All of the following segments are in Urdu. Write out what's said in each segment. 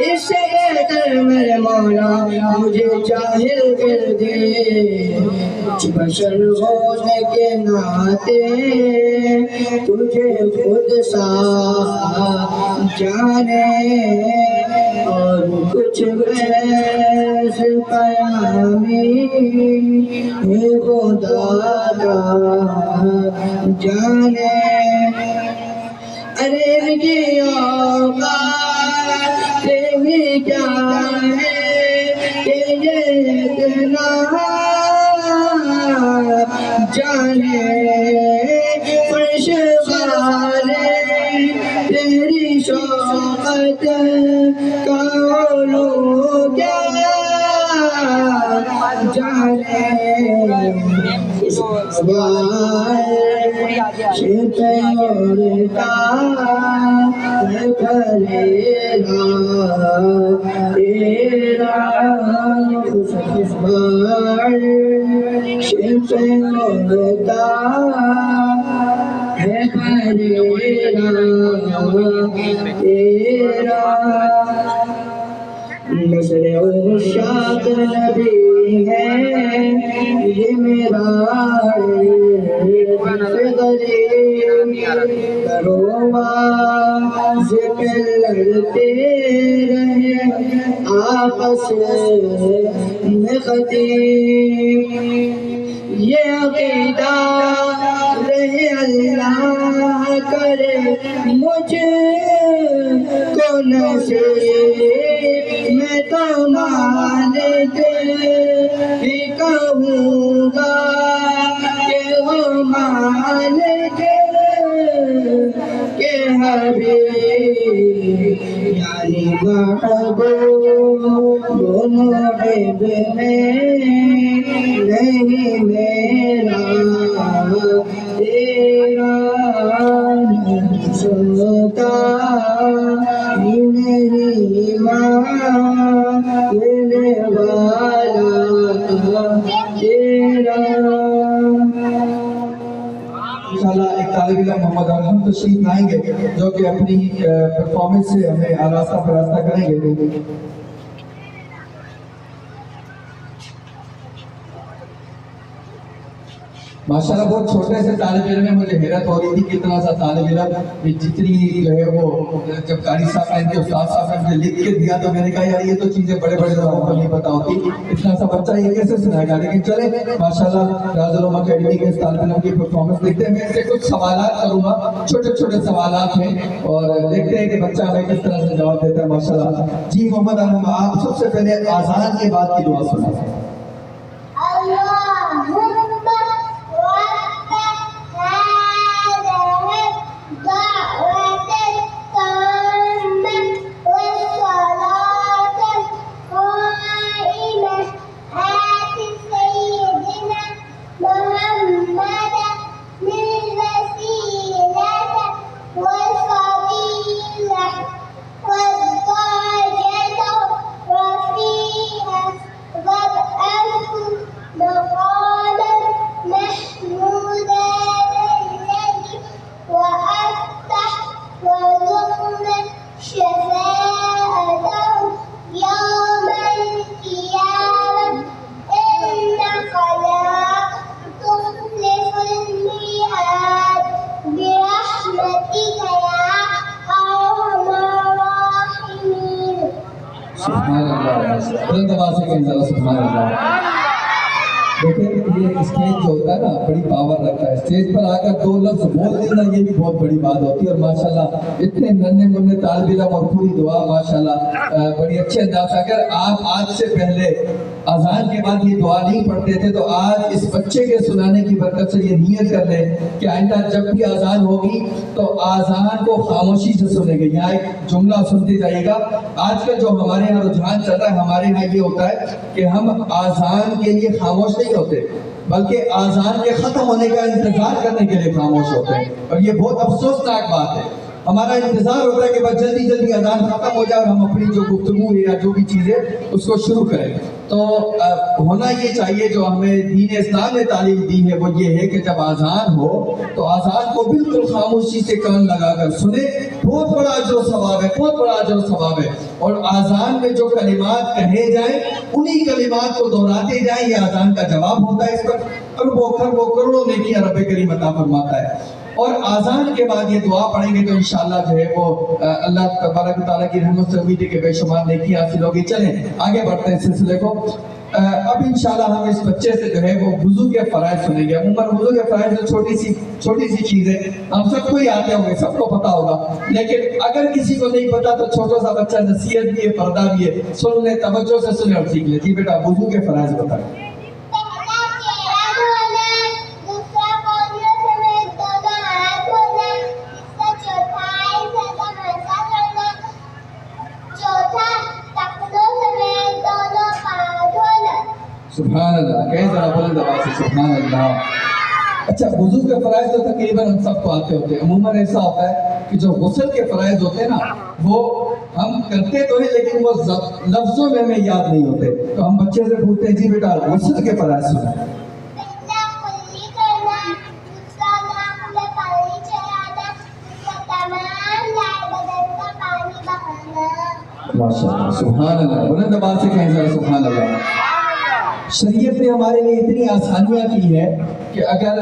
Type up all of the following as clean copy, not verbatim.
اس سے بہتر میرے مولا مجھے جاہل کر دے، کچھ بشر ہونے کے ناطے تجھے خود سا جانے، اور کچھ ویس پیامی خدا کا جانے۔ ارے ان کی اوقات بھی کیا ہے کہ یہ اتنا جانے، فرش والے تیری شوقت کا علو کیا جانے۔ شپیورتا ہے بھریگا تیرا خوشبار، شپیورتا ہے بھریگا تیرا۔ نظر عشاق نبی ہے یہ میرا کروبا ذکر لڑتے رہے آپس میں خطیب، یہ عقیدہ رہے اللہ کرے مجھ کو نصیب، میں تو مالک ہی کہوں گا کہ وہ مالک کے حبیب، یعنی محبوب محب میں نہیں میرا تیرا سنتا ہی نہیں ماننے والا تیرا۔ انشاءاللہ ایک طالب علم محمد ارحم تشریف لائیں گے جو کہ اپنی پرفارمنس سے ہمیں آراستہ فراستہ کریں گے۔ ماشاءاللہ بہت چھوٹے سے طالب علم میں مجھے حیرت ہو رہی تھی کتنا سا طالب علم جتنی جو ہے وہ جب قاری صاحب نے استاد صاحب نے مجھے لکھ کے دیا تو میں نے کہا یار یہ تو چیزیں بڑے بڑے لوگوں کو نہیں پتا ہوتی، اتنا سا بچہ یہ کیسے سنائے گا، لیکن چلے ماشاءاللہ راز العلوم اکیڈمی کے اس طالب علم کی پرفارمنس دیکھتے ہیں۔ میں اس سے کچھ سوالات کروں گا، چھوٹے چھوٹے سوالات ہیں اور دیکھتے ہیں کہ بچہ ہمیں کس طرح سے جواب دیتا ہے ماشاءاللہ۔ جی محمد ارحم آپ سب سے پہلے آذان کے بعد کی دعا سنائیں۔ بلند آواز سے کہیں ذرا سبحان اللہ۔ دیکھیں یہ اسٹیج جو ہوتا ہے نا بڑی پاور رکھتا ہے، اسٹیج پر آ کر دو لفظ بول دینا یہ بھی بہت بڑی بات ہوتی ہے، اور ماشاءاللہ اتنے ننھے منھے طالب علم اور پوری دعا ماشاءاللہ بڑی اچھے انداز سے۔ اگر آپ آج سے پہلے اذان کے بعد یہ دعا نہیں پڑھتے تھے تو آج اس بچے کے سنانے کی برکت سے یہ نیت کر لیں کہ آئندہ جب بھی اذان ہوگی تو اذان کو خاموشی سے سنیں گے، یہاں ایک جملہ سنتے جائیے گا۔ آج کل جو ہمارے یہاں رجحان چل رہا ہے ہمارے یہاں یہ ہوتا ہے کہ ہم اذان کے لیے خاموش نہیں ہوتے بلکہ اذان کے ختم ہونے کا انتظار کرنے کے لیے خاموش ہوتے ہیں، اور یہ بہت افسوسناک بات ہے ہمارا انتظار ہوتا ہے کہ بس جلدی جلدی اذان ختم ہو جائے اور ہم اپنی جو گفتگو یا جو بھی چیزیں اس کو شروع کریں. تو ہونا یہ چاہیے جو ہمیں دین اسلام نے تعلیم دی ہے وہ یہ ہے کہ جب اذان ہو تو اذان کو بالکل خاموشی سے کان لگا کر سنیں. بہت بڑا اجر و ثواب ہے, بہت بڑا اجر و ثواب ہے. اور اذان میں جو کلمات کہے جائیں انہی کلمات کو دہراتے جائیں, یہ اذان کا جواب ہوتا ہے. اس پر اربوں کروڑوں نیکیاں رب کریم عطا فرماتا ہے. اور اذان کے بعد یہ دعا پڑھیں گے تو انشاءاللہ جو ہے وہ اللہ تبارک و تعالیٰ کی رحمت سے امید ہے کہ بے شمار نیکی حاصل ہوگی. چلیں آگے بڑھتے ہیں سلسلے کو. اب انشاءاللہ ہم اس بچے سے جو ہے وہ وضو کے فرائض سنیں گے. عموماً وضو کے فرائض تو چھوٹی سی چیز ہے, ہم سب کو ہی آتے ہوں گے, سب کو پتا ہوگا. لیکن اگر کسی کو نہیں پتا تو چھوٹا سا بچہ نصیحت بھی ہے, پردہ بھی ہے, سن لے, توجہ سے سنے اور سیکھ لے. جی بیٹا وضو کے فرائض بتائیں. سبحان اللہ, کہیں ذرا بلند آواز سے سبحان اللہ. اچھا وضو کے فرائض تو تقریباً ہم سب کو آتے ہوتے ہیں. عموماً ایسا ہوتا ہے کہ جو غسل کے فرائض ہوتے ہیں نا وہ ہم کرتے تو ہیں لیکن وہ لفظوں میں ہمیں یاد نہیں ہوتے. تو ہم بچے سے پوچھتے ہیں جی بیٹا غسل کے فرائض سنیں. ماشاءاللہ سبحان اللہ, بلند آواز سے کہیں ذرا سبحان اللہ. شریعت نے ہمارے لیے اتنی آسانیاں کی ہے کہ اگر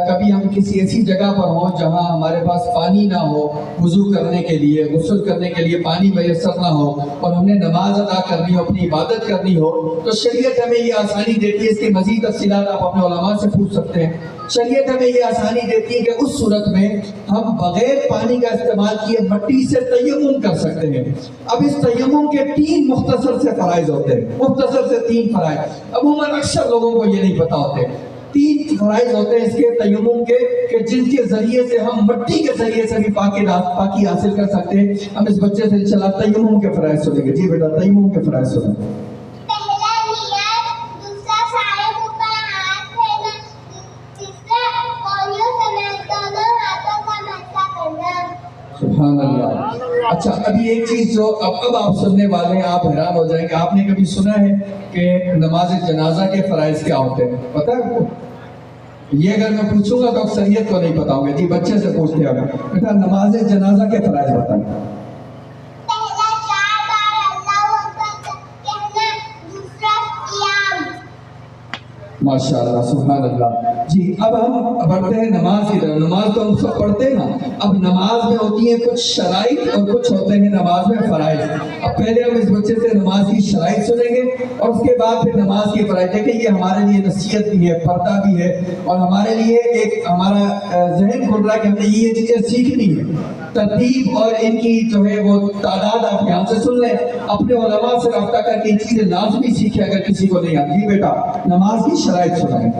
کبھی ہم کسی ایسی جگہ پر ہوں جہاں ہمارے پاس پانی نہ ہو وضو کرنے کے لیے, غسل کرنے کے لیے پانی میسر نہ ہو اور ہم نے نماز ادا کرنی ہو, اپنی عبادت کرنی ہو, تو شریعت ہمیں یہ آسانی دیتی ہے. اس کی مزید تفصیلات آپ اپنے علماء سے پوچھ سکتے ہیں. شریعت ہمیں یہ آسانی دیتی ہے کہ اس صورت میں ہم بغیر پانی کا استعمال کیے مٹی سے تیمم کر سکتے ہیں. اب اس تیمم کے 3 مختصر سے فرائض ہوتے ہیں, مختصر سے 3 فرائض. عموماً اکثر لوگوں کو یہ نہیں پتا ہوتے. 3 فرائض ہوتے ہیں اس کے تیمم کے کہ جن کے ذریعے سے ہم مٹی کے ذریعے سے بھی پاکی حاصل کر سکتے ہیں. ہم اس بچے سے انشاءاللہ تیمم کے فرائض سنیں گے. جی بیٹا تیمم کے فرائض سنیں. سبحان اللہ. اچھا ابھی ایک چیز جو اب آپ سننے والے ہیں آپ حیران ہو جائیں گے. آپ نے کبھی سنا ہے کہ نماز جنازہ کے فرائض کیا ہوتے ہیں؟ پتہ ہے آپ کو؟ یہ اگر میں پوچھوں گا تو اکثریت کو نہیں پتا ہوگا. جی بچے سے پوچھتے ہیں بیٹا نماز جنازہ کے فرائض بتائیں. ماشاءاللہ سبحان اللہ. جی اب ہم بڑھتے ہیں نماز کی طرف. نماز تو ہم سب پڑھتے ہیں نا. اب نماز میں ہوتی ہیں کچھ شرائط اور کچھ ہوتے ہیں نماز میں فرائض. اب پہلے ہم اس بچے سے نماز کی شرائط سنیں گے اور اس کے بعد پھر نماز کی فرائض. دیکھیں یہ ہمارے لیے نصیحت بھی ہے, پردہ بھی ہے اور ہمارے لیے ایک ہمارا ذہن کھل رہا ہے کہ ہم نے یہ چیزیں سیکھنی ہے. ترتیب اور ان کی جو ہے وہ تعداد آپ یہاں سے سن لیں, اپنے علماء سے رابطہ کر کے ان چیزیں لازمی سیکھیں اگر کسی کو نہیں آتی. بیٹا نماز کی شرائط سنائیں.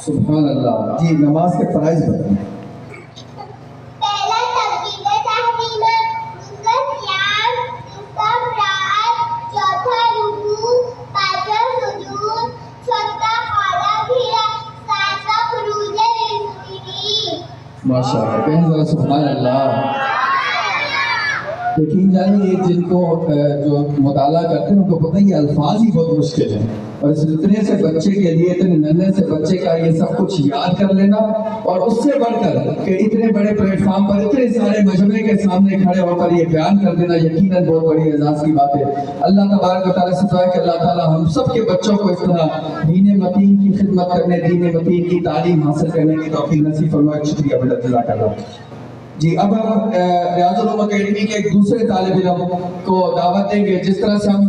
سبحان اللہ. جی نماز کے فرائض بتائیں. ماشاءاللہ کہیں ذرا سبحان اللہ. یقین جانیے جن کو جو مطالعہ کرتے ہیں ان کو پتہ ہی الفاظ ہی بہت مشکل ہیں اور اس اتنے سے بچے کے لیے اتنے ننھے سے بچے کا یہ سب کچھ یاد کر لینا اور اس سے بڑھ کر کہ اتنے بڑے پلیٹ فارم پر اتنے سارے مجمع کے سامنے کھڑے ہو کر یہ بیان کر دینا یقیناً بہت بڑی اعزاز کی بات ہے. اللہ تبارک و تعالیٰ سے دعا ہے کہ اللہ تعالیٰ ہم سب کے بچوں کو اس طرح دین متین کی خدمت کرنے, دین متین کی تعلیم حاصل کرنے کی توفیق نصیب فرمائے. شکریہ بیٹا, جزاک اللہ. جی اب ہم ریاض العلوم اکیڈمی کے ایک دوسرے طالب علم کو دعوت دیں گے. جس طرح سے ہم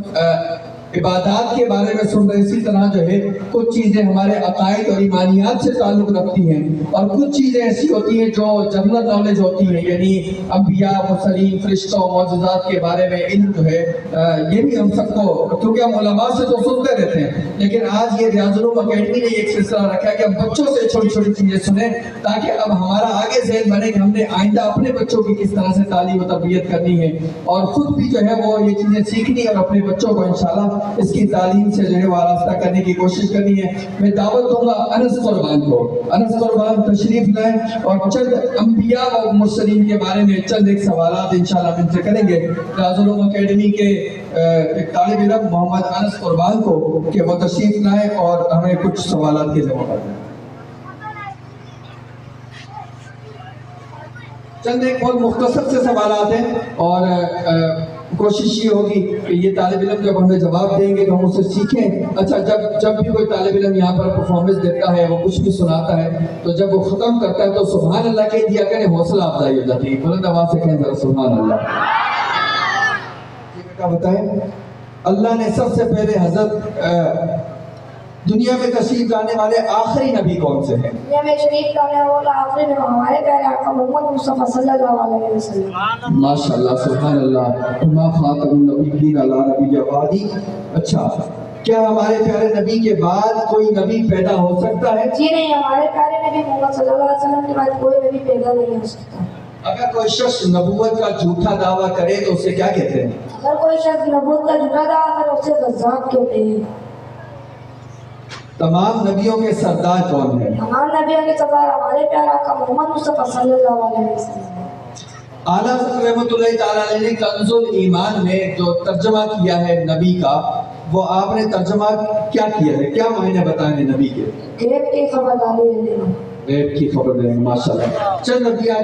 عبادات کے بارے میں سن رہے ہیں، اسی طرح جو ہے کچھ چیزیں ہمارے عقائد اور ایمانیات سے تعلق رکھتی ہیں، اور کچھ چیزیں ایسی ہوتی ہیں جو جنرل نالج ہوتی ہیں، یعنی انبیاء، مرسلین، فرشتوں، معجزات کے بارے میں علم جو ہے یہ بھی ہم سب کو، کیونکہ ہم علماء سے تو سنتے رہتے ہیں، لیکن آج یہ ریاض العلوم اکیڈمی نے ایک سلسلہ رکھا ہے کہ ہم بچوں سے چھوٹی چھوٹی چیزیں سنیں، تاکہ اب ہمارا آگے ذہن بنے کہ ہم نے آئندہ اپنے بچوں کی کس طرح سے تعلیم و تربیت کرنی ہے، اور خود بھی جو ہے وہ یہ چیزیں سیکھنی ہے، اور اپنے بچوں کو انشاءاللہ اس کی تعلیم سے جو ہے وہ آراستہ کرنے کی کوشش کرنی ہے۔ میں دعوت دوں گا انس قربان کو، انس قربان تشریف لائیں اور چند انبیاء اور مرسلین کے بارے میں چند ایک سوالات انشاءاللہ ہم ان سے کریں گے۔ ریاض العلوم اکیڈمی کے ایک طالب علم محمد انس قربان کو کہ وہ تشریف لائیں اور ہمیں کچھ سوالات کے جواب دیں۔ چند ایک بہت مختصر سے سوالات ہیں، اور کوشش یہ ہوگی کہ یہ طالب علم جب ہمیں جواب دیں گے تو ہم اسے سیکھیں۔ اچھا، جب بھی کوئی طالب علم یہاں پر پرفارمنس دیتا ہے، وہ کچھ بھی سناتا ہے، تو جب وہ ختم کرتا ہے تو سبحان اللہ کہہ دیا کریں، حوصلہ افزائی ہو جاتی ہے، بلند آواز سے کہیں ذرا سبحان اللہ۔ یہ بیٹا بتائیں، اللہ نے سب سے پہلے حضرت دنیا میں تشریف لانے والے آخری نبی کون سے ہیں؟ دنیا میں شریف لانے والا آخری نبی ہمارے پیارے آقا محمد مصطفیٰ صلی اللہ علیہ وسلم۔ ماشاءاللہ، سبحان اللہ، ما خاتم النبیین علی نبی بعدی۔ اچھا، کیا ہمارے پیارے نبی کے بعد کوئی نبی پیدا ہو سکتا ہے؟ جی نہیں، ہمارے پیارے نبی محمد صلی اللہ علیہ وسلم کے بعد کوئی نبی پیدا نہیں ہو سکتا۔ اگر کوئی شخص نبوت کا جھوٹا دعویٰ کرے تو اسے کیا کہتے ہیں؟ اگر کوئی شخص نبوت کا جھوٹا دعویٰ کرے اسے کذاب کہتے ہیں۔ تمام نبیوں کے سردار کون ہیں؟ تمام نبیوں کے سردار ہمارے پیارے آقا محمد مصطفیٰ صلی اللہ علیہ وسلم۔ اعلیٰ حضرت رحمۃ اللہ تعالیٰ علیہ نے کنز الایمان میں جو ترجمہ کیا ہے نبی کا، وہ آپ نے ترجمہ کیا کیا ہے؟ کیا معنی بتائیں ہیں نبی کے؟ غیب کی خبرداری دینا، غیب کی خبر دینا۔ ماشاءاللہ، چند انبیاء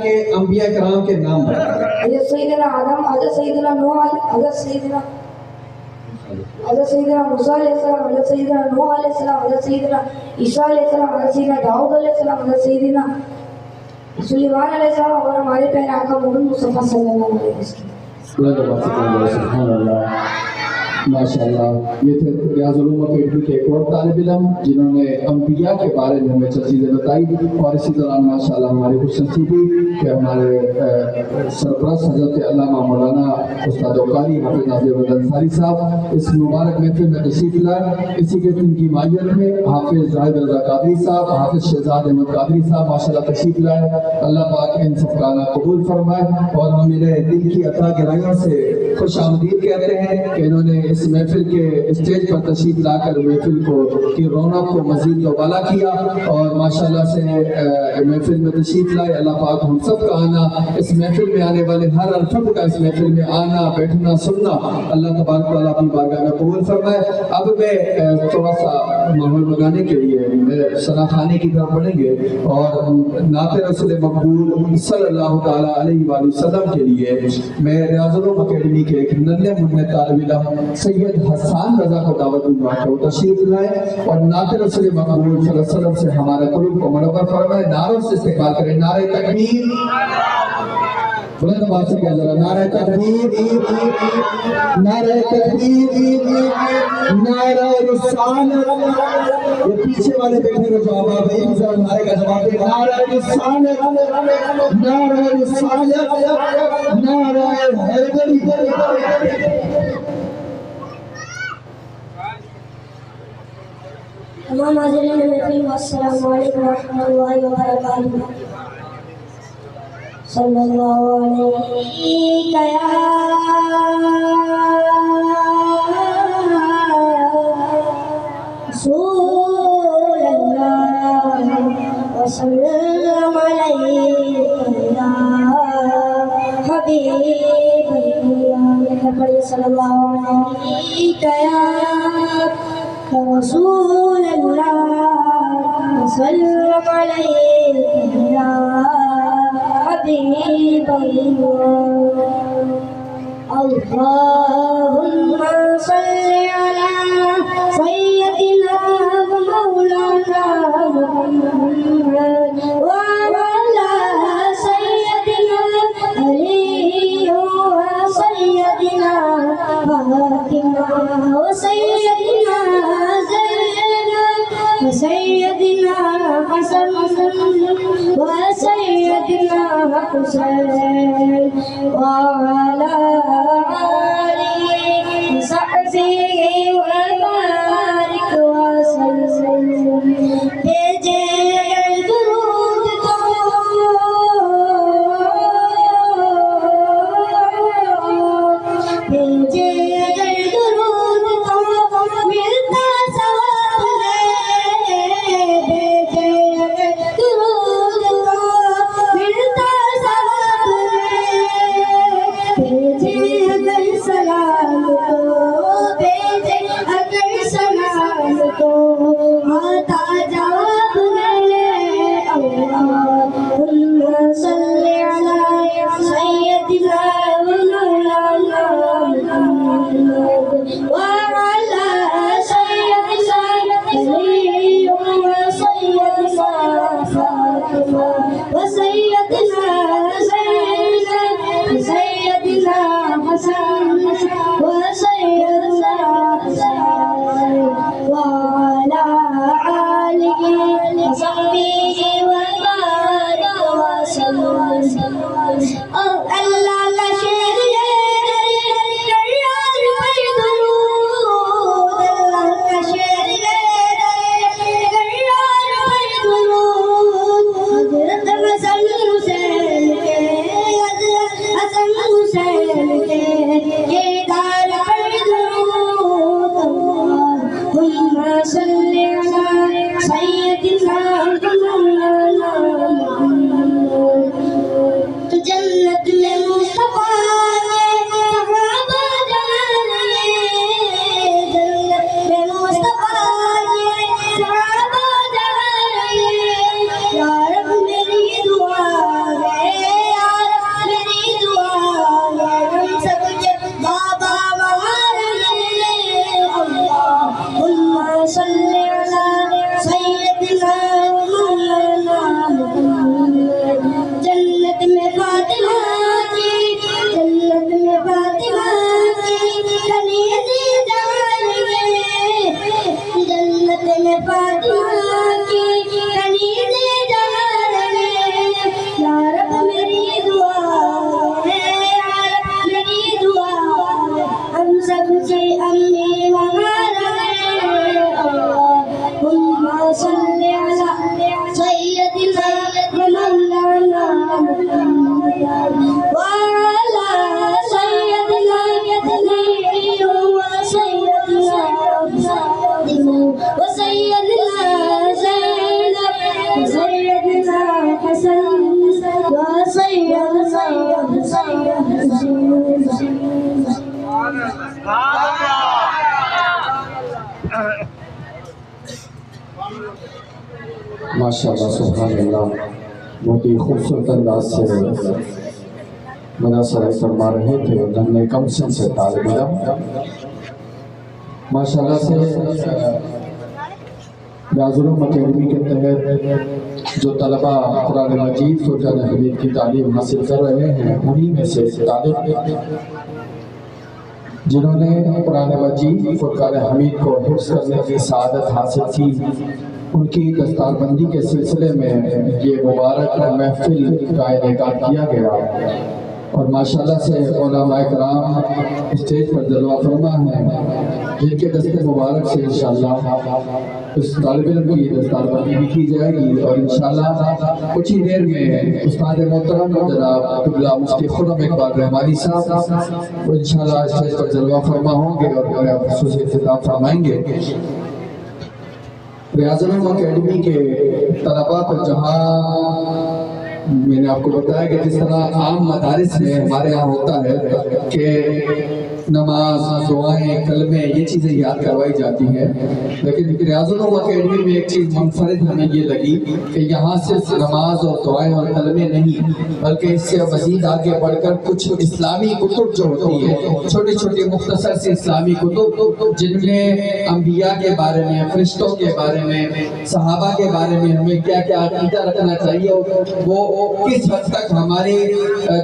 کرام کے نام بتائیں۔ حضرت سیدنا آدم، حضرت سیدنا نوح، حضرت سیدنا موسیٰ علیہ السلام، حضرت سیدنا نوح علیہ السلام، حضرت سیدنا عیسیٰ علیہ السلام، حضرت سیدنا داؤد علیہ السلام، حضرت سیدنا سلیمان علیہ السلام، اور ہمارے پیارے آقا محمد مصطفیٰ صلی اللہ علیہ وسلم۔ سبحان اللہ، ماشاءاللہ۔ یہ تھے ریاض العلوم اکیڈمی کے ایک اور طالب علم جنہوں نے انبیاء کے بارے میں ہمیں چند چیزیں بتائی، اور اسی دوران ماشاءاللہ ہماری خوش نصیبی کہ ہمارے سرپرست حضرت علامہ مولانا استاد وقاری حافظ ناظر احمد انصاری صاحب اس مبارک محفل میں تشریف لائے۔ اسی کے دن کی مائیت میں حافظ زاہد رضا قادری صاحب، حافظ شہزاد احمد قادری صاحب ماشاءاللہ تشریف لائے۔ اللہ پاک ان سب کا قبول فرمائے، اور ہم انہیں دل کی عطا گرائیوں سے خوش آمدید کہتے ہیں کہ انہوں نے اس محفل کے اسٹیج پر تشریف لا کر محفل کی رونق کو مزید دوبالا کیا، اور ماشاءاللہ سے محفل میں تشریف لائے۔ اللہ پاک ہم سب کا آنا، اس محفل میں آنے والے ہر فرد کا اس محفل میں آنا، بیٹھنا، سننا اللہ تبارک و تعالیٰ اپنی بارگاہ میں قبول فرمائے۔ اب میں تھوڑا سا ماحول بنانے کے لیے ثنا خوانی کی طرف بڑھیں گے، اور نعت رسول مقبول صلی اللہ تعالیٰ علیہ وآلہ وسلم کے لیے میں ریاض العلوم اکیڈمی کے ایک ننھے منھے طالب علم سید حسان رضا کو دعوت دوں گا کہ وہ تشریف لائیں اور نعت رسول مقبول صلی اللہ علیہ وسلم سے ہمارے قلوب کو منور فرمائے۔ نعروں سے استقبال کریں، نعرہ تکبیر، بلند آواز سے کہہ ذرا، نعرہ تکبیر، نعرہ تکبیر، نعرہ رسالت۔ یہ پیچھے والے بیٹھے کو جواب آپ ایک ذرا نعرے کا جواب دیں، نعرہ رسالت، نعرہ رسالت، نعرہ حیدری۔ تمام حاضرین محفل السلام علیکم ورحمۃ اللہ وبرکاتہ۔ صلی اللہ علیہ یا رسول اللہ وسلم علیہ یا حبیب اللہ، صلی اللہ علیہ یا رسول اللہ وسلم علیہ یا حبیب اللہ۔ اللہم صلی علی سیدنا مولانا محمد وعلی سیدنا علی وسیدنا فاطمہ وسیدنا حسن وسيدنا حسين وعلى آله وصحبه وبارك وسلم بھیجے درود بھیجے درود ملتا ثواب ہے بھیجے درود ملتا ثواب ہے بھیجے اگر سلام تو بھیجے اگر سلام تو آتا جواب ہے اللہم صلی علی سیدنا مولانا محمد وعلى سيدنا علي وسيدنا فاطمة وسيدنا زينب سيدنا حسن وسيدنا حسين وعلى آله وصحبه وبارك وسلم اللہ کا شیر کریار پر درود اللہ کا شیر کریار پر درود حضرت حسن حسین کے حضرت حسن حسین کے دار پر درود اللہم صلی علی سیدنا مولانا محمد جنت میں مصطفیٰ صحابہ جانے جنت میں مصطفیٰ صحابہ جانے یا رب میری دعا ہے یا رب میری دعا ہے ہم سب کے بابا ہمارے اللہم صلی علی سیدنا مولانا محمد جنت میں فاطمہ کی جنت میں فاطمہ کی کلیدی جانوے جنت میں فاطمہ کی کلیدی جانوے یا رب میری دعا ہے یا رب میری دعا ہے ہم سب کی امی ہمارا اللہم صلی علی سیدنا مولانا محمد وعلى سيدنا علي وسيدنا فاطمة وسيدنا زينب وسيدنا حسن وسيدنا ماشاءاللہ سبحان اللہ بہت ہی خوبصورت انداز سے مدرسہ فرما رہے تھے ننھے کم سن سے طالب علم ماشاءاللہ سے ریاض العلوم اکیڈمی کے تحت جو طلبہ قرآن مجید فرقان حمید کی تعلیم حاصل کر رہے ہیں انہی میں سے طالب جنہوں نے قرآن مجید فرقان حمید کو حفظ کرنے کی سعادت حاصل کی ان کی دستار بندی کے سلسلے میں یہ مبارک محفل کا انعقاد کیا گیا اور ماشاءاللہ سے علماء کرام اسٹیج پر جلوہ فرما ہیں جن کے دست مبارک سے انشاءاللہ اس طالب علم کی دستار بندی بھی کی جائے گی اور انشاءاللہ کچھ ہی دیر میں استاد محترم جناب قبلہ مفتی خرم اقبال رحمانی صاحب وہ انشاءاللہ اسٹیج پر جلوہ فرما ہوں گے اور خصوصی خطاب فرمائیں گے ریاض العلوم اکیڈمی کے طلباء کو جہاں میں نے آپ کو بتایا کہ جس طرح عام مدارس میں ہمارے یہاں ہوتا ہے کہ نماز دعائیں کلمے یہ چیزیں یاد کروائی جاتی ہیں لیکن ریاض العلوم اکیڈمی میں ایک چیز منفرد ہمیں یہ لگی کہ یہاں صرف نماز اور دعائیں اور کلمے نہیں بلکہ اس سے مزید آگے بڑھ کر کچھ اسلامی کتب جو ہوتی ہے چھوٹی چھوٹی مختصر سی اسلامی کتب جن میں انبیاء کے بارے میں فرشتوں کے بارے میں صحابہ کے بارے میں ہمیں کیا کیا عقیدہ رکھنا چاہیے وہ کس حد تک ہماری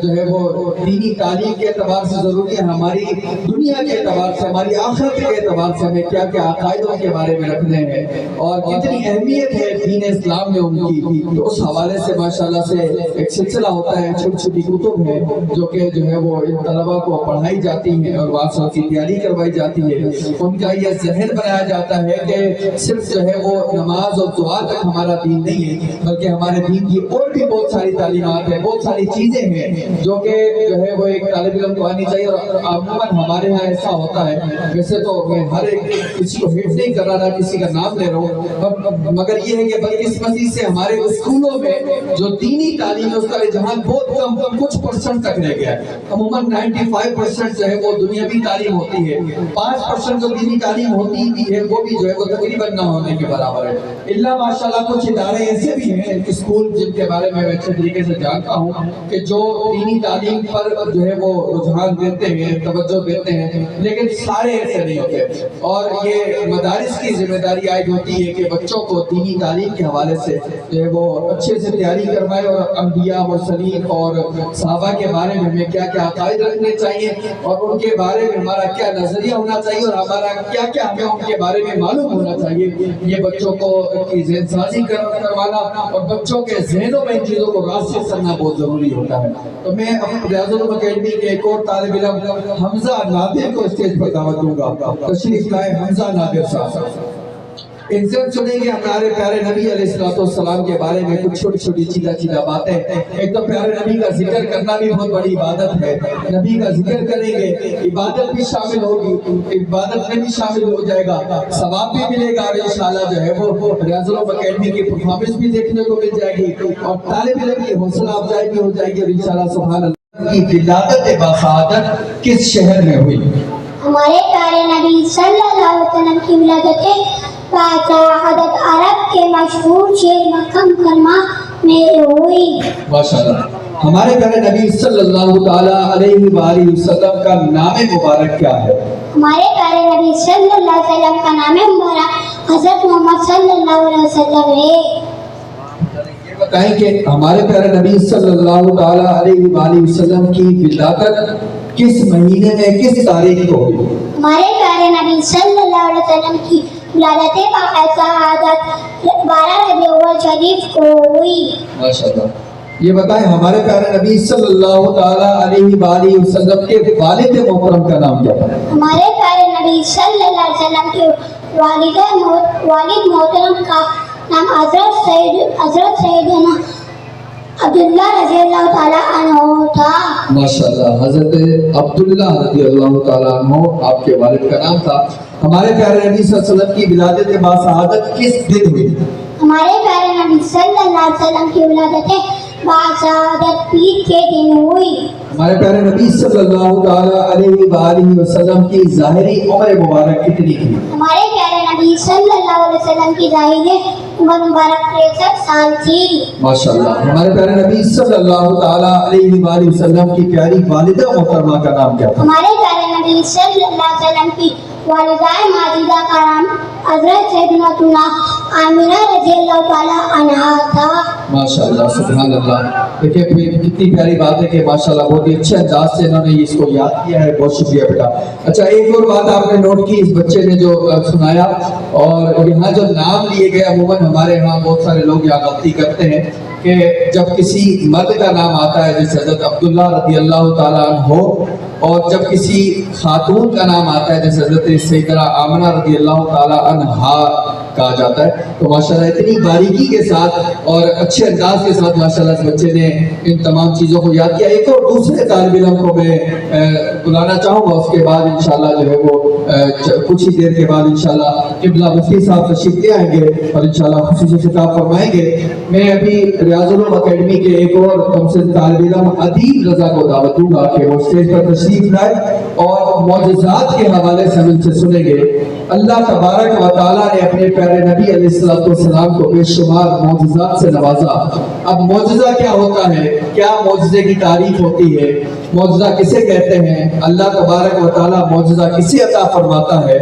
جو ہے وہ دینی تعلیم کے اعتبار سے ضروری ہے، ہماری دنیا کے اعتبار سے، ہماری آخرت کے اعتبار سے ہمیں کیا کیا عقائدوں کے بارے میں رکھنے ہیں اور کتنی اہمیت ہے دین اسلام میں ان کی، تو اس حوالے سے ماشاءاللہ سے ایک سلسلہ ہوتا ہے، چھوٹی چھوٹی کتب ہے جو ہے وہ ان طلبہ کو پڑھائی جاتی ہیں اور واسطوں کی تیاری کروائی جاتی ہے۔ ان کا یہ ذہن بنایا جاتا ہے کہ صرف جو ہے وہ نماز اور دعا تک ہمارا دین نہیں ہے، بلکہ ہمارے دین کی اور بھی بہت ساری تعلیمات ہیں، بہت ساری چیزیں ہیں جو کہ جو ہے وہ ایک طالب علم کو آنی چاہیے۔ اور عموماً ہمارے ہاں ایسا ہوتا ہے، ویسے تو میں ہر ایک کسی کو حفظ نہیں کر رہا، کسی کا نام لے رہا ہوں، مگر یہ ہے کہ بدقسمتی سے ہمارے اسکولوں میں جو دینی تعلیم ہے اس کا رجحان بہت کم کچھ پرسنٹ تک رہ گیا ہے۔ عموماً 95% جو ہے وہ دنیاوی تعلیم ہوتی ہے، 5% جو دینی تعلیم ہوتی بھی ہے وہ بھی جو ہے وہ تقریباً نہ ہونے کے برابر ہے۔ اللہ ماشاءاللہ کچھ ادارے ایسے بھی ہیں اسکول جن کے بارے میں اچھے طریقے سے جانتا ہوں کہ جو دینی تعلیم پر جو ہے وہ رجحان دیتے ہیں، توجہ دیتے ہیں، لیکن سارے ایسے نہیں ہوتے۔ اور یہ مدارس کی ذمہ داری عائد ہوتی ہے کہ بچوں کو دینی تعلیم کے حوالے سے جو ہے وہ اچھے سے تیاری کروائے اور انبیاء مرسلین اور صحابہ کے بارے میں ہمیں کیا کیا عقائد رکھنے چاہیے اور ان کے بارے میں ہمارا کیا نظریہ ہونا چاہیے اور ہمارا کیا کیا ہمیں ان کے بارے میں معلوم ہونا چاہیے، یہ بچوں کو کی ذہن سازی کروانا اور بچوں کے ذہنوں میں ان چیزوں کو راسخ کرنا بہت ضروری ہوتا ہے۔ تو میں ریاض العلوم اکیڈمی کے ایک اور طالب علم حمزہ نادر کو اسٹیج پر دعوت دوں گا، تشریف لائے حمزہ نادر صاحب۔ ان سے سنیں گے ہمارے پیارے نبی علیہ السلام کے بارے میں کچھ چھوٹی چھوٹی چیزیں باتیں۔ ایک تو پیارے نبی کا ذکر کرنا بھی بہت بڑی عبادت ہے، نبی کا ذکر کریں گے عبادت بھی شامل ہوگی، عبادت میں بھی شامل ہو جائے گا، ثواب بھی ملے گا، اور انشاءاللہ جو ہے وہ ریاض العلوم اکیڈمی کی پرفارمنس بھی دیکھنے کو مل جائے گی اور طالب علم کی حوصلہ افزائی بھی ہو جائے گی، اور انشاءاللہ سبحان اللہ کی ولادت باسعادت کس شہر میں ہوئی؟ ہمارے پیارے نبی صلی اللہ علیہ وسلم کی ولادت باسعادت عرب کے مشہور شہر مکہ مکرمہ میں ہوئی۔ ماشاءاللہ۔ ہمارے پیارے نبی صلی اللہ تعالی علیہ وآلہ وسلم کا نام مبارک کیا ہے؟ ہمارے پیارے نبی صلی اللہ علیہ وسلم کا نام مبارک حضرت محمد صلی اللہ علیہ وسلم ہے۔ یہ بتائیں کہ ہمارے پیارے نبی صلی اللہ تعالی علیہ وآلہ وسلم کی ولادت کس مہینے میں کس تاریخ کو ہوئی؟ ہمارے پیارے نبی صلی اللہ علیہ وسلم کی ولادت باسعادت 12 ربیع الاول شریف کو ہوئی۔ ماشاءاللہ۔ یہ بتائیں ہمارے پیارے نبی صلی اللہ تعالی علیہ وآلہ وسلم کے والد محترم کا نام کیا ہے؟ ہمارے پیارے نبی صلی اللہ علیہ وسلم کے والد محترم کا نام حضرت سیدنا عبداللہ رضی اللہ تعالیٰ عنہ تھا۔ ماشاءاللہ۔ حضرت عبداللہ رضی اللہ تعالیٰ عنہ آپ کے والد کا نام تھا۔ ہمارے پیارے نبی صلی اللہ علیہ وسلم کی ولادت باسعادت کس دن ہوئی؟ ہمارے پیارے نبی صلی اللہ علیہ وسلم کی ولادت باسعادت پیر کے دن ہوئی۔ ہمارے پیارے نبی صلی اللہ تعالی علیہ وآلہ وسلم کی ظاہری عمر مبارک کتنی تھی؟ ہمارے پیارے نبی صلی اللہ علیہ وسلم کی ظاہری عمر مبارک 63 سال تھی۔ ماشاءاللہ۔ ہمارے پیارے نبی صلی اللہ تعالی علیہ وآلہ وسلم کی پیاری والدہ محترمہ کا نام کیا تھا؟ ہمارے پیارے نبی صلی اللہ علیہ وسلم کی والدہ ماجدہ کا نام حضرت سیدنا آمنہ رضی اللہ تعالی عنہا تھا۔ ماشاءاللہ سبحان اللہ۔ دیکھیں کتنی پیاری بات ہے کہ ماشاءاللہ بہت ہی اچھے انداز سے انہوں نے اس کو یاد کیا ہے، بہت شکریہ بیٹا۔ اچھا ایک اور بات آپ نے نوٹ کی اس بچے نے جو سنایا، اور یہاں جو نام لیے گئے عموماً ہمارے ہاں بہت سارے لوگ یہاں غلطی کرتے ہیں کہ جب کسی مرد کا نام آتا ہے جیسے حضرت عبداللہ رضی اللہ تعالیٰ عنہ، اور جب کسی خاتون کا نام آتا ہے جیسے حضرت سیدہ آمنہ رضی اللہ تعالیٰ عنہا کہا جاتا ہے، تو ماشاءاللہ اتنی باریکی کے ساتھ اور اچھے انداز کے ساتھ ماشاءاللہ اس بچے نے ان تمام چیزوں کو یاد کیا۔ ایک اور دوسرے طالب علم کو میں بلانا چاہوں گا، اس کے بعد انشاءاللہ جو ہے وہ کچھ ہی دیر کے بعد انشاءاللہ قبلہ مفتی صاحب تشریف لے آئیں گے اور انشاءاللہ خصوصی خطاب فرمائیں گے۔ میں ابھی ریاض العلوم اکیڈمی کے ایک اور کمسن طالب علم عدیل رضا کو دعوت دوں گا کہ وہ اسٹیج پر تشریف لائے اور معجزات کے حوالے سے ہم ان سے سنیں گے۔ اللہ تبارک و تعالیٰ نے اپنے پیارے نبی علیہ الصلوۃ والسلام کو بے شمار معجزات سے نوازا۔ اب معجزہ کیا ہوتا ہے، کیا معجزے کی تعریف ہوتی ہے، معجزہ کسے کہتے ہیں، اللہ تبارک و تعالیٰ معجزہ کسے عطا فرماتا ہے،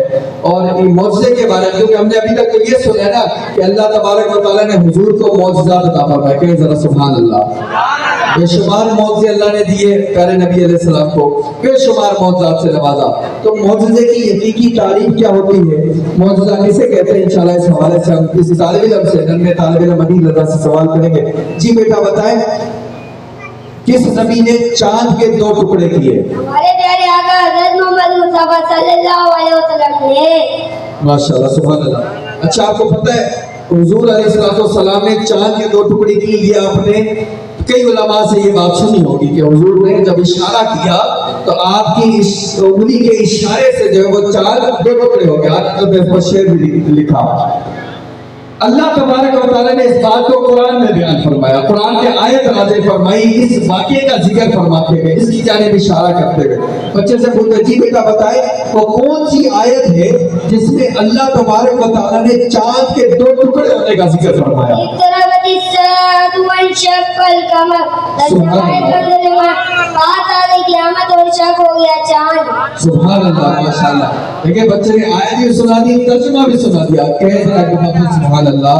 اور ان معجزے کے بارے میں، کیونکہ ہم نے ابھی تک تو یہ سنا ہے نا کہ اللہ تبارک و تعالیٰ نے حضور کو معجزات عطا فرمائے، کہ ذرا سبحان اللہ، بے شمار معجزے اللہ نے دیے پیارے نبی علیہ السلام کو، بے شمار معجزات سے نوازا۔ تو معجزے کی حقیقی تعریف کیا ہوتی ہے، معجزہ کسے کہتے ہیں، انشاءاللہ اس حوالے سے ہم کسی طالب علم سے، ننھے طالب علم عدیل رضا سے سوال کریں گے۔ جی بیٹا بتائیں، کس نبی نے چاند کے 2 ٹکڑے کیے؟ ہمارے پیارے آقا حضرت محمد مصطفیٰ صلی اللہ علیہ وسلم نے۔ ماشاءاللہ سبحان اللہ۔ اچھا آپ کو پتہ ہے حضور علیہ السلام نے چاند کے 2 ٹکڑے کیے، یہ آپ نے کئی علماء سے یہ بات سنی ہوگی کہ حضور نے جب اشارہ کیا تو آپ کی اس انگلی کے اشارے سے جو ہے وہ چاند 2 ٹکڑے ہو گئے۔ آج شعر بھی لکھا۔ اللہ تبارک و تعالیٰ نے اس بات کو قرآن میں بیان فرمایا، قرآن کے آیت نازل فرمائی، اس واقعے کا ذکر فرماتے ہوئے، اس کی جانب اشارہ کرتے ہوئے۔ بچے سے پوچھتے جی بیٹا بتائے وہ کون سی آیت ہے جس میں اللہ تبارک و تعالیٰ نے چاند کے 2 ٹکڑے ہونے کا ذکر فرمایا؟ اقتربت الساعة وانشق القمر، بات آ گئی قیامت اور شق ہو گیا چاند۔ سبحان اللہ، ماشاءاللہ۔ دیکھیں بچے نے آیت بھی سنا دی، ترجمہ بھی سنا دیا، کہہ رہا کہ سبحان اللہ۔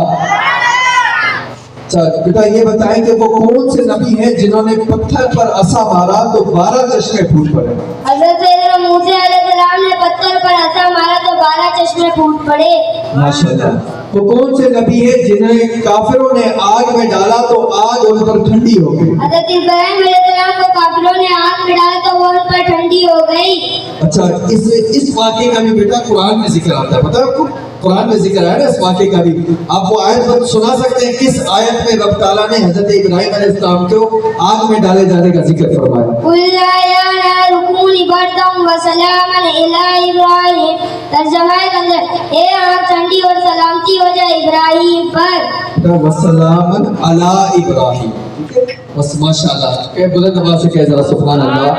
اچھا بیٹا یہ بتائیں کہ وہ کون سے نبی ہیں جنہوں نے پتھر پر عصا مارا تو 12 چشمے پھوٹ پڑے؟ حضرت سیدنا موسیٰ علیہ السلام نے پتھر پر عصا مارا تو 12 چشمے پھوٹ پڑے۔ ماشاءاللہ۔ وہ کون سے نبی ہیں جنہیں کافروں نے آگ میں ڈالا تو آگ ان پر ٹھنڈی ہو گئی؟ حضرت ابراہیم علیہ السلام کو کافروں نے آگ میں ڈالا تو وہ ان پر ٹھنڈی ہو گئی۔ اچھا اس واقعے کا بھی بیٹا قرآن میں ذکر آتا ہے، پتہ ہے آپ کو؟ قرآن میں ذکر ہے نا اس واقعے کا بھی۔ آپ وہ آیت سنا سکتے ہیں کس آیت میں رب تعالیٰ نے حضرت ابراہیم علیہ السلام کو آگ میں ڈالے جانے کا ذکر فرمایا؟ قُلْ يَا نَارُ كُونِي بَرْدًا وَسَلَامًا عَلَىٰ إِبْرَاهِيمَ، ترجمہ کے اندر اے آگ ٹھنڈی اور سلامتی ہو جائے ابراہیم پر۔ وَسَلَامًا عَلَىٰ إِبْرَاهِيمَ، بس ماشاءاللہ۔ کہ بلند آواز سے کہہ ذرا سبحان اللہ،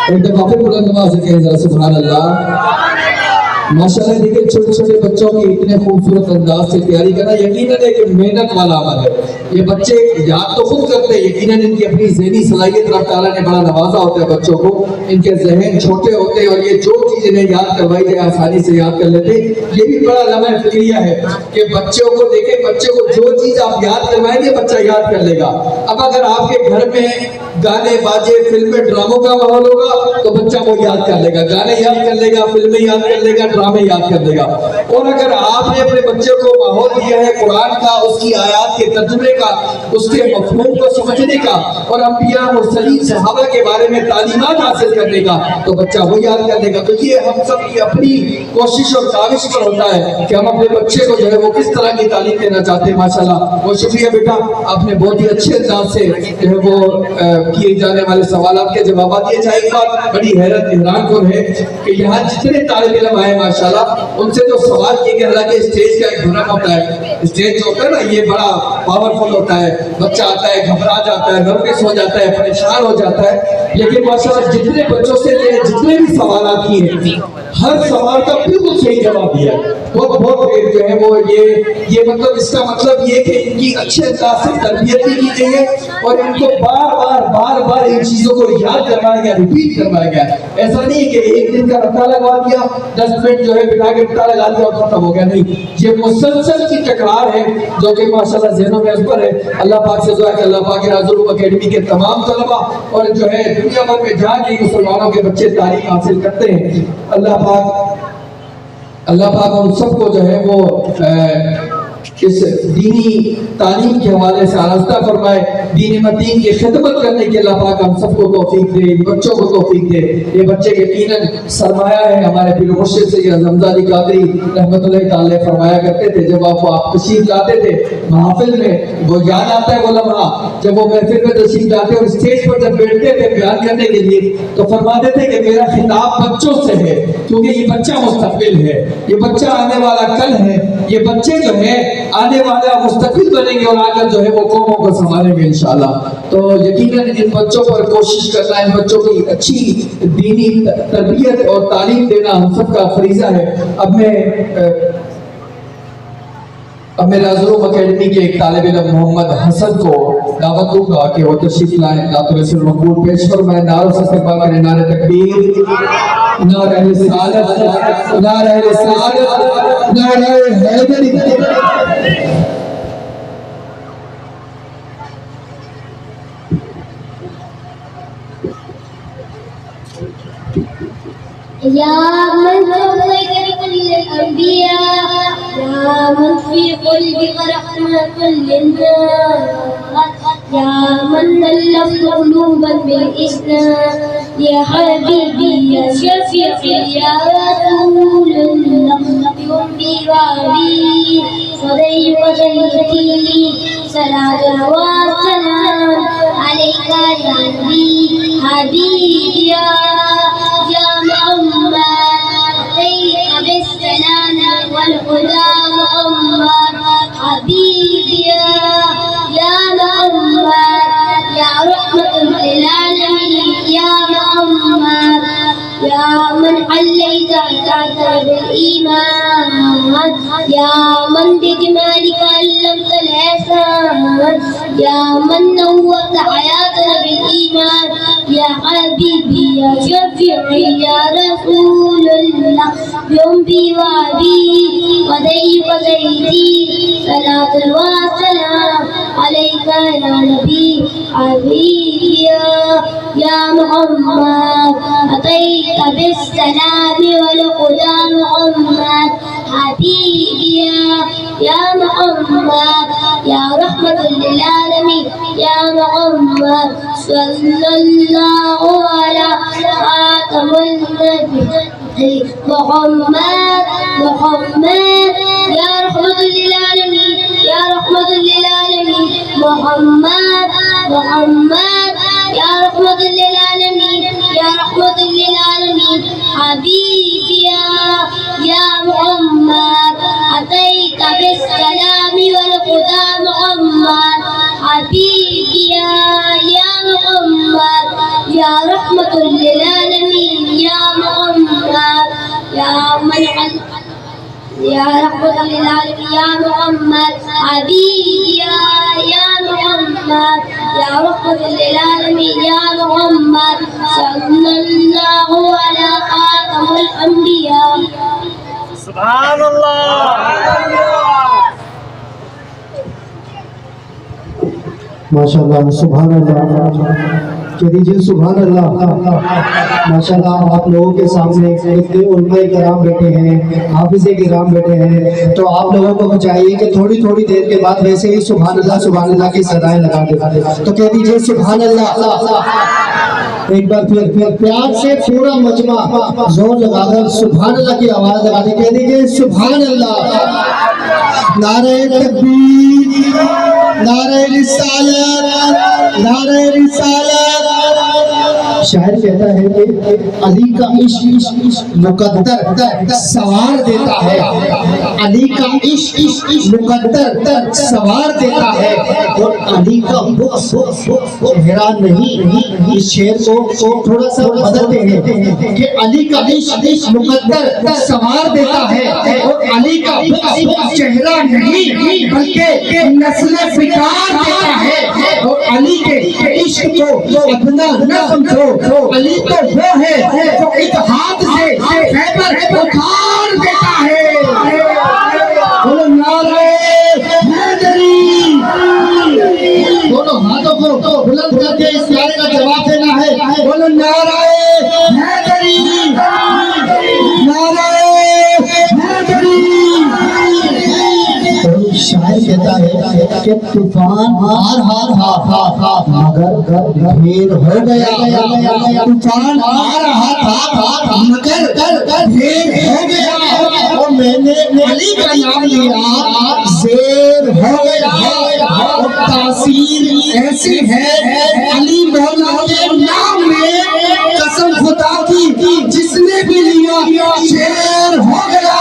ایک دفعہ پھر بلند آواز سے کہہ ذرا سبحان اللہ۔ ماشاءاللہ دیکھیں چھوٹے چھوٹے بچوں کی اتنے خوبصورت انداز سے تیاری کرنا یقیناً ایک محنت والا عمل ہے۔ یہ بچے یاد تو خود کرتے ہیں، یقیناً ان کی اپنی ذہنی صلاحیت رب تعالیٰ نے بڑا نوازا ہوتا ہے بچوں کو، ان کے ذہن چھوٹے ہوتے ہیں اور یہ جو چیز انہیں یاد کروائی جائے آسانی سے یاد کر لیتے ہیں۔ یہ بھی بڑا لمحہ فکریہ ہے کہ بچوں کو دیکھیں، بچوں کو جو چیز آپ یاد کروائیں گے بچہ یاد کر لے گا۔ اب اگر آپ کے گھر میں گانے باجے فلمیں ڈراموں کا ماحول ہوگا تو بچہ وہ یاد کر لے گا، گانے یاد کر لے گا، فلمیں یاد کر لے گا، ڈرامے یاد کر لے گا۔ اور اگر آپ نے اپنے بچے کو ماحول دیا ہے قرآن کا، اس کی آیات کے ترجمے کا، اس کے مفہوم کو سمجھنے کا اور انبیاء مرسلین صحابہ کے بارے میں تعلیمات حاصل کرنے کا، تو بچہ وہ یاد کر لے گا۔ تو یہ ہم سب کی اپنی کوشش اور کاوش پر ہوتا ہے کہ ہم اپنے بچے کو جو ہے وہ کس طرح کی تعلیم دینا چاہتے ہیں۔ ماشاءاللہ بہت شکریہ بیٹا، آپ نے بہت ہی اچھے انداز سے جو ہے وہ کیے جانے والے سوالات کے جوابات دیے۔ چاہے ایک بات بڑی حیرت حیران کن ہے کہ یہاں جتنے طالب علم آئے ماشاءاللہ ان سے جو سوال کیے گئے، حالانکہ اسٹیج کا ایک بھرم ہوتا ہے، اسٹیج جو ہوتا ہے نا یہ بڑا پاورفل ہوتا ہے، بچہ آتا ہے گھبرا جاتا ہے، نروس ہو جاتا ہے، پریشان ہو جاتا ہے، لیکن ماشاءاللہ جتنے بچوں سے جتنے بھی سوالات کیے ہیں ہر سوال کا بالکل صحیح جواب دیا ہے۔ بہت جو ہے وہ یہ مطلب اس کا مطلب یہ کہ ان کی اچھے انداز سے تربیت بھی کی گئی ہے اور ان کو بار بار ان چیزوں کو یاد کروایا گیا، ریپیٹ کروایا گیا۔ ایسا نہیں ہے کہ ایک دن کا رٹا لگوا دیا، 10 منٹ جو ہے بٹا کے رٹا لگا دیا اور ختم ہو گیا، نہیں، یہ مسلسل کی تکرار ہے جو کہ ماشاءاللہ ذہنوں میں اثر ہے۔ اللہ پاک سے دعا ہے کہ اللہ پاک راز العلوم اکیڈمی کے تمام طلباء اور جو ہے دنیا بھر میں جہاں بھی مسلمانوں کے بچے تعلیم حاصل کرتے ہیں، اللہ پاک ان سب کو جو ہے وہ اس دینی تعلیم کے حوالے سے آراستہ فرمائے، دین متین کی خدمت کرنے کی اللہ پاک ہم سب کو توفیق دے، بچوں کو توفیق دے۔ یہ بچے یقیناً سرمایہ ہے۔ ہمارے پیر مرشد سید اعظم زادی قادری رحمۃ اللہ تعالی فرمایا کرتے تھے، جب آپ تشریف لاتے تھے محافل میں، وہ یاد آتا ہے وہ لمحہ جب وہ محفل میں تشریف لاتے اور اسٹیج پر جب بیٹھتے تھے بیان کرنے کے لیے تو فرماتے تھے کہ میرا خطاب بچوں سے ہے، کیونکہ یہ بچہ مستقبل ہے، یہ بچہ آنے والا کل ہے، یہ بچے جو ہیں آنے والا مستقبل بنیں گے اور آگر جو ہے وہ قوموں کو سنبھالیں گے انشاءاللہ۔ تو یقیناً ان بچوں پر کوشش کرنا، ان بچوں کی اچھی دینی تربیت اور تعلیم دینا ہم سب کا فریضہ ہے۔ اب میں اب میں ناظروں اکیڈمی کے ایک طالب علم محمد حسن کو دعوت دوں گا کہ وہ تشریف لائیں، نعت رسول مقبول پیش فرمائیں، نعروں سے استقبال کریں، نعرہ تکبیر، نعرہ رسالت، نعرہ رسالت، نعرہ حیدری۔ يا من سويت بكل الأنبياء، يا من في قلبك رحمة للناس، يا من ألفت قلوبا بالإسلام، يا حبيبي يا شفيعي يا رسول الله، بأمي وأبي وذي وجهتي صلاة وسلام عليك يا نبي حبيبي يا محمد، أتيت بالسلام والهدى محمد حبيبي يا محمد، يا رحمة للعالمين يا محمد، يا من عليت عتاك بالإيمان، يا من بجمالك علمت الإحسان، يا من نورت حياتنا بالإيمان، يا حبيبي يا شفيعي يا رسول الله، بأمي وأبي وذي وزيتي صلاة وسلام عليك يا نبي حبيبي يا محمد، أتيت بالسلام والهدى محمد حبيبي يا محمد، يا رحمة للعالمين يا محمد، صلى الله على خاتم النبي محمد محمد، يا رحمة للعالمين يا رحمة للعالمين محمد محمد، يا رحمة للعالمين يا رحمة للعالمين حبيبي يا محمد، أتيت بالسلام والهدى محمد حبيبي يا محمد، يا رحمة للعالمين يا محمد، يا رحمة للعالمين يا محمد حبيبي يا محمد، يا رحمة للعالمين يا محمد، صلى الله على خاتم الأنبياء۔ سبحان اللہ۔ ماشاءاللہ سبحان اللہ، کہہ دیجیے سبحان اللہ۔ ماشاءاللہ آپ لوگوں کے سامنے اتنے علماء کرام بیٹھے ہیں، حافظ کرام بیٹھے ہیں، تو آپ لوگوں کو چاہیے کہ تھوڑی تھوڑی دیر کے بعد ویسے ہی سبحان اللہ کی صدائیں لگا دیں، تو کہہ دیجیے سبحان اللہ۔ ایک بار پھر پیار سے پورا مجمع زور لگا کر سبحان اللہ کی آواز لگا دیں، کہہ دیجیے سبحان اللہ۔ نعرہ تکبیر، نعرہ رسالت، نعرہ رسالت۔ شاعر کہتا ہے کہ علی کا عشق مقدر سوار دیتا ہے، علی کا عشق مقدر سوار دیتا ہے، اور علی کا بغض حیران نہیں۔ اس شعر کو تھوڑا سا بدلتے ہیں کہ علی کا عشق مقدر سوار دیتا ہے، اور علی کا بغض چہرہ نہیں بلکہ نسل فکار دیتا ہے، اور علی کے عشق کو ادنا نہ سمجھو، علی تو وہ ہے جو ایک ہاتھ سے خیبر اٹھار دیتا ہے۔ بولو نعرہ حیدری، دونوں ہاتھوں کو بلند کر کے اس نعرے کا جواب دینا ہے۔ بولو نعرہ حیدری، نعرہ حیدری۔ شاعر کہتا ہے کہ طوفان آ رہا تھا مگر ڈھیر ہو گیا، طوفان آ رہا تھا مگر ڈھیر ہو گیا، اور میں نے علی کا نام لیا زیر ہو گیا، اور تاثیر ایسی ہے علی مولا کے نام میں، قسم خدا کی جس نے بھی لیا شیر ہو گیا۔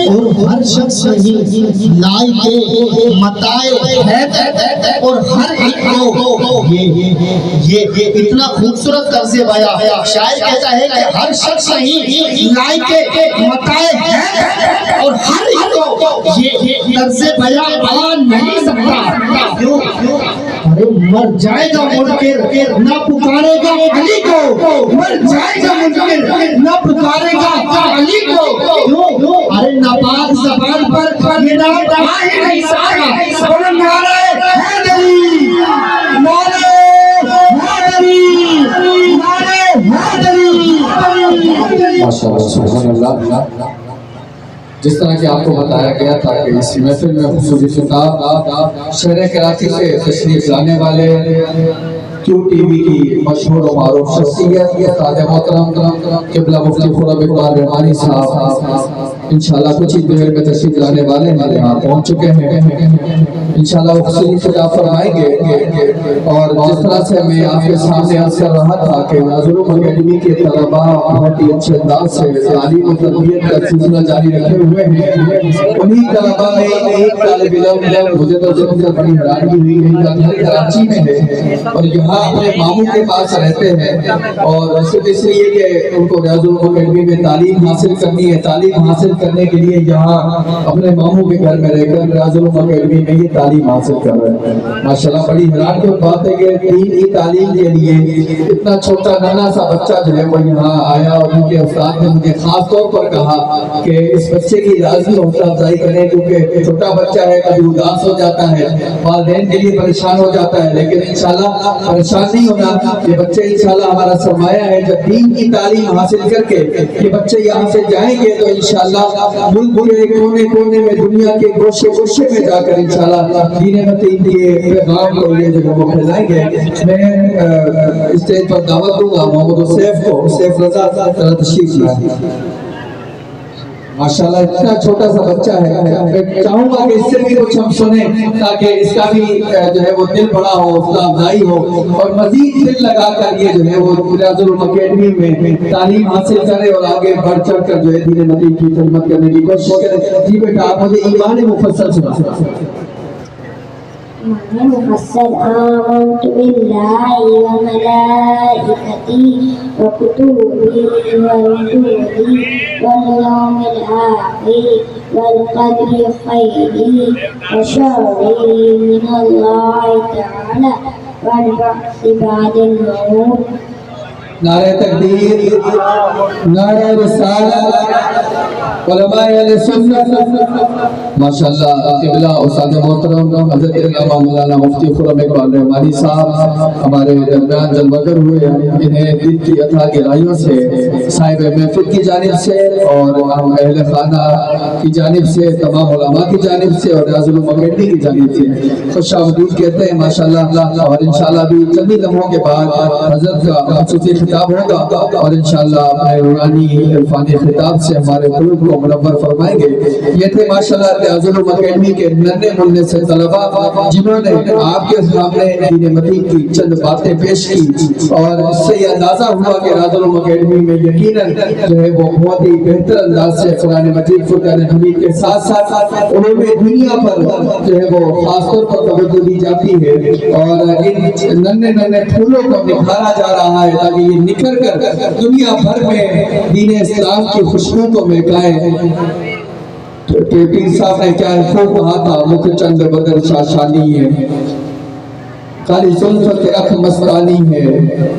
اور ہر شخص نہیں لائے متائے اور ہر ایک کو یہ اتنا خوبصورت طرز بیاں ہے. شاعر کہتا ہے کہ ہر شخص نہیں لائے متائے اور ہر ایک کو یہ طرز بیاں آ نہیں سکتا. کیوں؟ ارے مر جائے گا منکر نہ پکارے گا علی کو. مر جائے گا منکر نہ پکارے گا علی کو. ارے ناپاک زبان پر یہ نام آ ہی نہیں سکتا. بولو نعرہ حیدری، نعرہ حیدری، نعرہ حیدری. ماشاءاللہ سبحان اللہ. جس طرح کہ آپ کو بتایا گیا تھا کہ اس محفل میں خصوصی خطاب شہر کراچی سے تشریف لانے والے کیو ٹی وی کی مشہور و معروف شخصیت استاد محترم قبلہ مفتی خرم اقبال رحمانی صاحب انشاءاللہ کچھ ہی دیر میں تشریف لانے والے ہیں. یہاں پہنچ چکے ہیں. انشاءاللہ وہ خصوصی خطاب فرمائیں گے. اور جس طرح سے میں آپ کے سامنے عرض کر رہا تھا کہ ناظرین اکیڈمی کے طلباء بہت ہی اچھے انداز سے تعلیم و تربیت کا سلسلہ جاری رکھے ہوئے ہیں. انہی طلباء میں ایک طالب علم مجھے تو سب سے بڑی حیرانی ہوئی ہے کہ گھر کراچی میں ہے اور یہاں اپنے ماموں کے پاس رہتے ہیں اور صرف اس لیے کہ ان کو ریاض العلوم اکیڈمی میں تعلیم حاصل کرنی ہے. تعلیم حاصل کرنے کے لیے یہاں اپنے ماموں کے گھر میں رہ کر ریاض العلوم اکیڈمی میں یہ تعلیم حاصل کر رہے ہیں. ماشاءاللہ بڑی حیران کی بات ہے کہ دین کی تعلیم کے لیے اتنا چھوٹا ننھا سا بچہ جو ہے وہ یہاں آیا اور ان کے استاد نے مجھے خاص طور پر کہا کہ اس بچے کی راضی حوصلہ افزائی کریں کیونکہ چھوٹا بچہ ہے کبھی اداس ہو جاتا ہے والدین کے لیے پریشان ہو جاتا ہے. لیکن انشاءاللہ پریشان نہیں ہونا. یہ بچے انشاءاللہ ہمارا سرمایہ ہے. جب دین کی تعلیم حاصل کر کے یہ بچے یہاں سے جائیں گے تو انشاءاللہ ملک کے کونے کونے میں دنیا کے گوشے گوشے میں جا کر انشاءاللہ دین متین کے پیغام کو یہ جگہ وہ پھیلائیں گے. میں اسٹیج پر دعوت دوں گا محمد حسیف کو. حسیف رضا تشریف لائیں. ماشاءاللہ اتنا چھوٹا سا بچہ ہے. میں چاہوں گا کہ اس سے بھی کچھ ہم سنیں تاکہ اس کا بھی جو ہے وہ دل بڑا ہو حوصلہ افزائی ہو اور مزید دل لگا کر یہ جو ہے وہ ریاض العلوم اکیڈمی میں تعلیم حاصل کرے اور آگے بڑھ چڑھ کر جو ہے دین متین کی خدمت کرنے کی کوشش کرے. جی بیٹا آپ مجھے ایمان مفصل سنا. مفصل آمنت باللہ وملائکتی وکتبی ورسولی والیوم الآخر والقدر خیری وشری من اللہ تعالی والبعث بعد الموت. نعرہ تکبیر، نعرہ رسالت، علماء اہل سنت. ماشاءاللہ قبلہ استاد محترم حضرت علامہ مولانا مفتی خرم اقبال رحمانی صاحب ہمارے درمیان جلوہ گر ہوئے. انہیں دل کی عطا گہرائیوں سے صاحب محفل کی جانب سے اور اہل خانہ کی جانب سے تمام علماء کی جانب سے اور ریاض العلوم اکیڈمی کی جانب سے خوش آمدید کہتے ہیں. ماشاءاللہ اور انشاءاللہ بھی چند ہی لمحوں کے بعد حضرت کا خصوصی خطاب ہوگا اور انشاءاللہ اپنے روحانی عرفانی خطاب سے ہمارے قلوب کو منور فرمائیں گے. یہ تھے ماشاءاللہ ریاض العلوم اکیڈمی کے ننھے منھے سے طلباء جنہوں نے آپ کے سامنے دین متین کی چند باتیں پیش کی اور اس سے یہ اندازہ ہوا کہ ریاض العلوم اکیڈمی میں یقیناً جو ہے وہ بہت ہی بہتر انداز سے قرآن مجید فرقان حمید کے ساتھ ساتھ علوم دنیا پر جو ہے وہ خاص طور پر توجہ دی جاتی ہے اور ان ننھے ننھے پھولوں کو نکھارا جا رہا ہے تاکہ یہ نکھر کر دنیا بھر میں دین اسلام کی خوشبو کو مہکائے. پیر صاحب نے کیا خوب کہا تھا مکھ چند بدر شاشانی ہے کالی زلفت اکھ مستانی ہے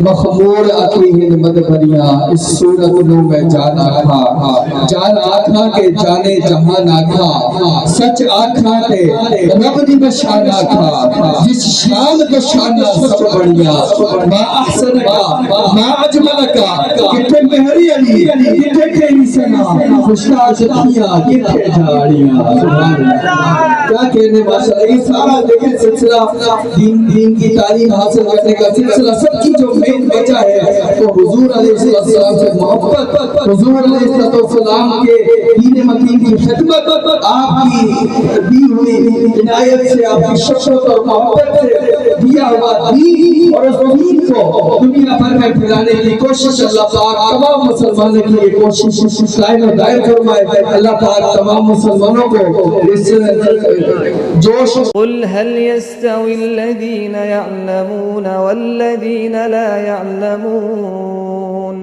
مخمور عقلی ہند مدبریاں اس صورت نو میں جان آکھا جان آکھا کے جانے جہان آکھا سچ آکھا تے رب دی بشان آکھا جس شان بشانہ سب بڑیاں ما احسن کا ما اجمل کا کتھے مہری علی کتھے تیری سنا خوشنا شتیاں کتھے جھاڑیاں. سبحان اللہ. کیا کہنے ماشاءاللہ یہ سارا دیکھیں سلسلہ دین کی تعلیم حاصل کرنے کا سلسلہ سب کی جو مین وجہ ہے وہ حضور علیہ السلام سے محبت، حضور علیہ السلام کے دین متین کی خدمت، آپ کی دی ہوئی عنایت سے، آپ کی شفقت اور محبت سے دیا ہوا دین اور اس دین کو دنیا بھر میں پھیلانے کی کوشش اللہ پاک تمام مسلمانوں کی یہ کوشش قائم و دائر فرمائے۔ اللہ پاک تمام مسلمانوں کو اس جوش قل هل يستوي الذين يعلمون والذين لا يعلمون